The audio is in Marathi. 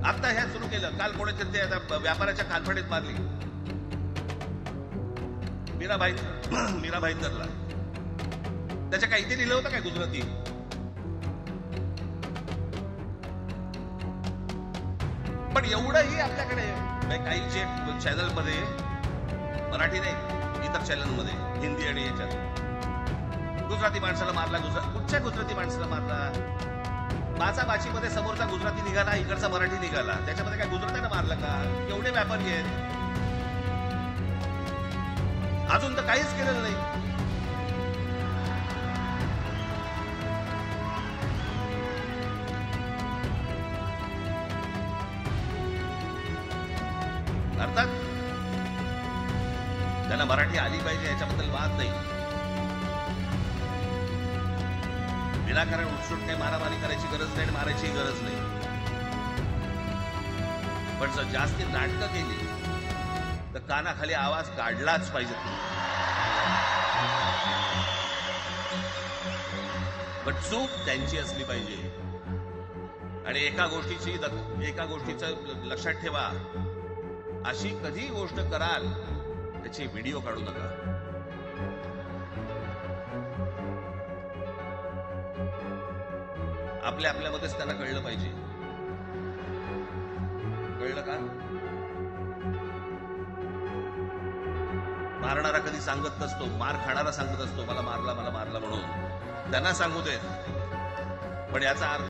आता ह्या सुरू केलं, काल कोणाच्या ते आता व्यापाराच्या कानफडीत मारली मीरा भाईंदरला. त्याच्या काही ते लिहिलं होतं काय गुजराती? पण एवढंही आपल्याकडे काही जे चॅनलमध्ये, मराठी नाही इतर चॅनलमध्ये, हिंदी आणि याच्यात गुजराती माणसाला मारला. कुठच्या गुजराती माणसाला मारला? बाचाबाचीमध्ये समोरचा गुजराती निघाला, इकडचा मराठी निघाला, त्याच्यामध्ये काय गुजरात्यानं मारलं का? एवढे व्यापारी आहेत, अजून तर काहीच केलेलं नाही. अर्थात त्यांना मराठी आली पाहिजे याच्याबद्दल वाद नाही. विनाकारण उठसूट काही मारामारी करायची गरज नाही, मारायची गरज नाही. पण जर जास्त नाटकं केली तर कानाखाली आवाज काढलाच पाहिजे. पण चूक त्यांची असली पाहिजे. आणि एका गोष्टीचं लक्षात ठेवा, अशी कधी गोष्ट कराल त्याची व्हिडिओ काढू नका. आपल्यामध्येच त्यांना कळलं पाहिजे. कळलं का? मारणारा कधी सांगत नसतो, मार खाणारा सांगत असतो मला मारला म्हणून. त्यांना सांगू देत, पण याचा अर्थ